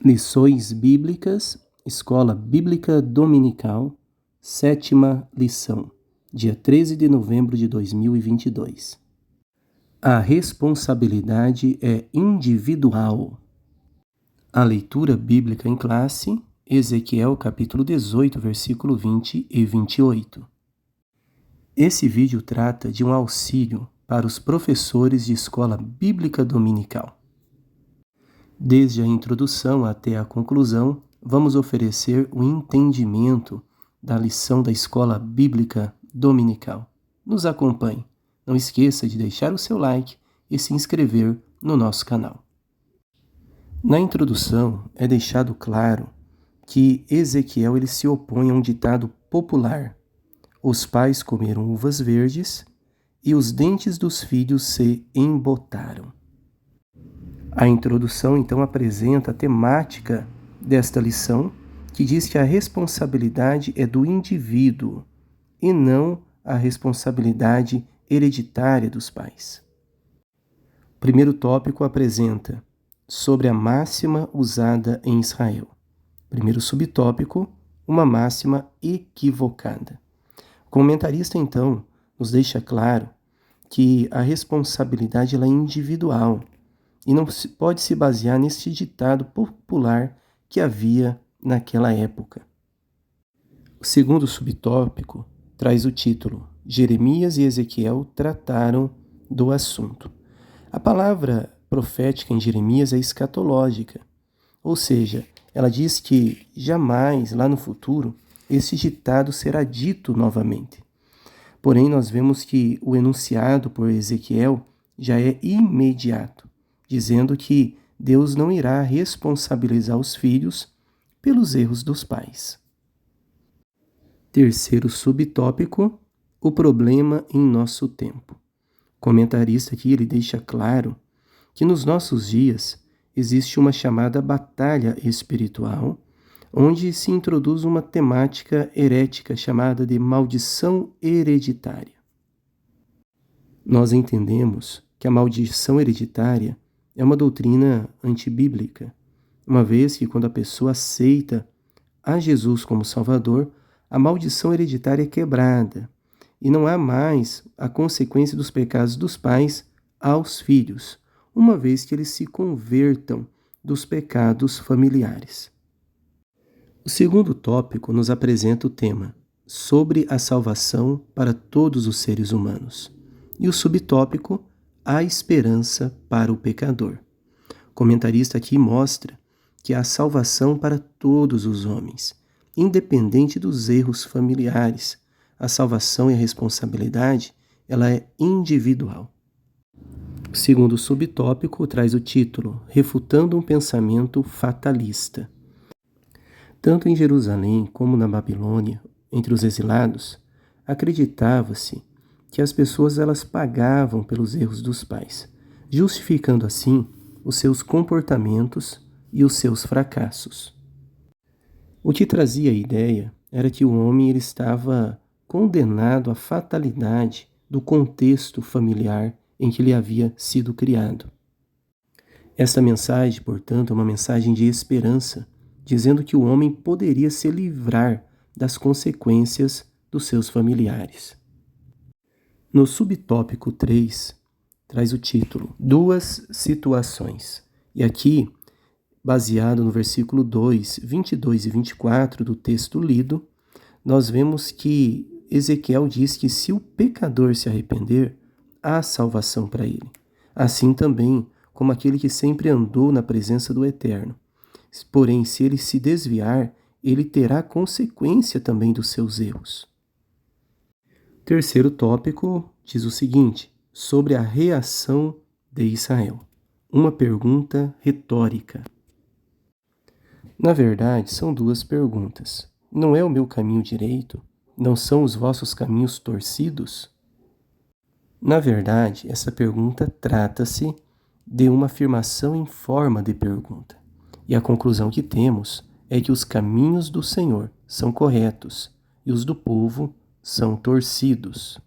Lições Bíblicas, Escola Bíblica Dominical, 7ª lição, dia 13 de novembro de 2022. A responsabilidade é individual. A leitura bíblica em classe, Ezequiel capítulo 18, versículo 20 e 28. Esse vídeo trata de um auxílio para os professores de escola bíblica dominical. Desde a introdução até a conclusão, vamos oferecer o entendimento da lição da escola bíblica dominical. Nos acompanhe. Não esqueça de deixar o seu like e se inscrever no nosso canal. Na introdução é deixado claro que Ezequiel ele se opõe a um ditado popular: os pais comeram uvas verdes e os dentes dos filhos se embotaram. A introdução, então, apresenta a temática desta lição, que diz que a responsabilidade é do indivíduo e não a responsabilidade hereditária dos pais. O primeiro tópico apresenta sobre a máxima usada em Israel. Primeiro subtópico, uma máxima equivocada. O comentarista, então, nos deixa claro que a responsabilidade ela é individual e não pode se basear nesse ditado popular que havia naquela época. O segundo subtópico traz o título: Jeremias e Ezequiel trataram do assunto. A palavra profética em Jeremias é escatológica, ou seja, ela diz que jamais, lá no futuro, esse ditado será dito novamente. Porém, nós vemos que o enunciado por Ezequiel já é imediato, dizendo que Deus não irá responsabilizar os filhos pelos erros dos pais. Terceiro subtópico, o problema em nosso tempo. O comentarista aqui ele deixa claro que nos nossos dias existe uma chamada batalha espiritual, onde se introduz uma temática herética chamada de maldição hereditária. Nós entendemos que a maldição hereditária é uma doutrina antibíblica, uma vez que quando a pessoa aceita a Jesus como Salvador, a maldição hereditária é quebrada e não há mais a consequência dos pecados dos pais aos filhos, uma vez que eles se convertam dos pecados familiares. O segundo tópico nos apresenta o tema sobre a salvação para todos os seres humanos e o subtópico a esperança para o pecador. O comentarista aqui mostra que há salvação para todos os homens, independente dos erros familiares. A salvação e a responsabilidade, ela é individual. O segundo subtópico traz o título Refutando um pensamento fatalista. Tanto em Jerusalém como na Babilônia, entre os exilados, acreditava-se que as pessoas elas pagavam pelos erros dos pais, justificando assim os seus comportamentos e os seus fracassos. O que trazia a ideia era que o homem ele estava condenado à fatalidade do contexto familiar em que ele havia sido criado. Esta mensagem, portanto, é uma mensagem de esperança, dizendo que o homem poderia se livrar das consequências dos seus familiares. No subtópico 3, traz o título Duas situações. E aqui, baseado no versículo 2, 22 e 24 do texto lido, nós vemos que Ezequiel diz que se o pecador se arrepender, há salvação para ele. Assim também como aquele que sempre andou na presença do Eterno. Porém, se ele se desviar, ele terá consequência também dos seus erros. Terceiro tópico diz o seguinte, sobre a reação de Israel. Uma pergunta retórica. Na verdade, são duas perguntas. Não é o meu caminho direito? Não são os vossos caminhos torcidos? Na verdade, essa pergunta trata-se de uma afirmação em forma de pergunta. E a conclusão que temos é que os caminhos do Senhor são corretos e os do povo são torcidos.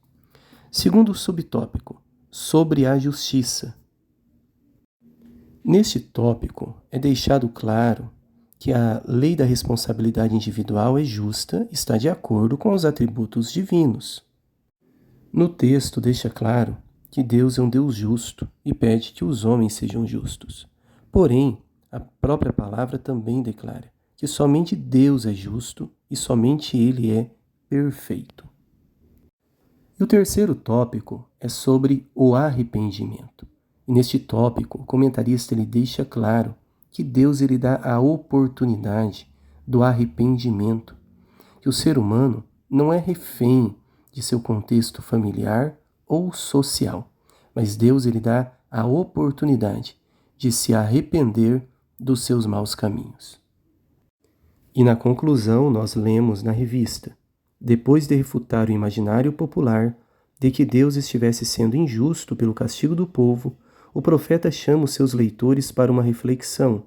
Segundo subtópico, sobre a justiça. Neste tópico é deixado claro que a lei da responsabilidade individual é justa, está de acordo com os atributos divinos. No texto deixa claro que Deus é um Deus justo e pede que os homens sejam justos. Porém, a própria palavra também declara que somente Deus é justo e somente Ele é perfeito. E o terceiro tópico é sobre o arrependimento. E neste tópico, o comentarista ele deixa claro que Deus ele dá a oportunidade do arrependimento, que o ser humano não é refém de seu contexto familiar ou social, mas Deus ele dá a oportunidade de se arrepender dos seus maus caminhos. E na conclusão nós lemos na revista: depois de refutar o imaginário popular de que Deus estivesse sendo injusto pelo castigo do povo, o profeta chama os seus leitores para uma reflexão.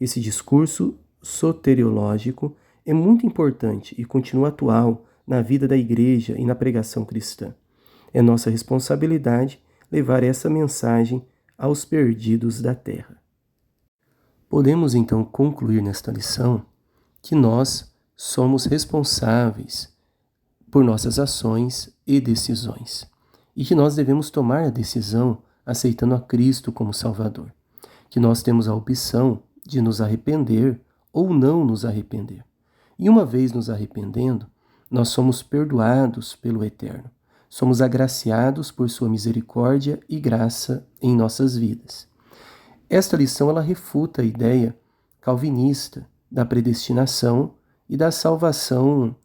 Esse discurso soteriológico é muito importante e continua atual na vida da igreja e na pregação cristã. É nossa responsabilidade levar essa mensagem aos perdidos da terra. Podemos então concluir nesta lição que nós somos responsáveis por nossas ações e decisões, e que nós devemos tomar a decisão aceitando a Cristo como Salvador, que nós temos a opção de nos arrepender ou não nos arrepender. E uma vez nos arrependendo, nós somos perdoados pelo Eterno, somos agraciados por sua misericórdia e graça em nossas vidas. Esta lição ela refuta a ideia calvinista da predestinação e da salvação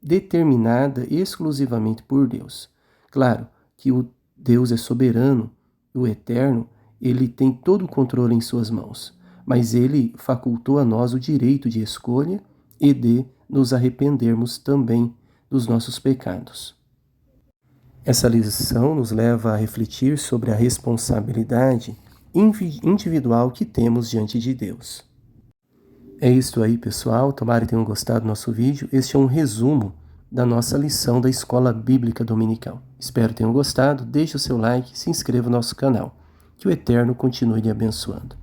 determinada exclusivamente por Deus. Claro que o Deus é soberano, o Eterno, ele tem todo o controle em suas mãos, mas ele facultou a nós o direito de escolha e de nos arrependermos também dos nossos pecados. Essa lição nos leva a refletir sobre a responsabilidade individual que temos diante de Deus. É isto aí, pessoal. Tomara que tenham gostado do nosso vídeo. Este é um resumo da nossa lição da Escola Bíblica Dominical. Espero que tenham gostado. Deixe o seu like e se inscreva no nosso canal. Que o Eterno continue lhe abençoando.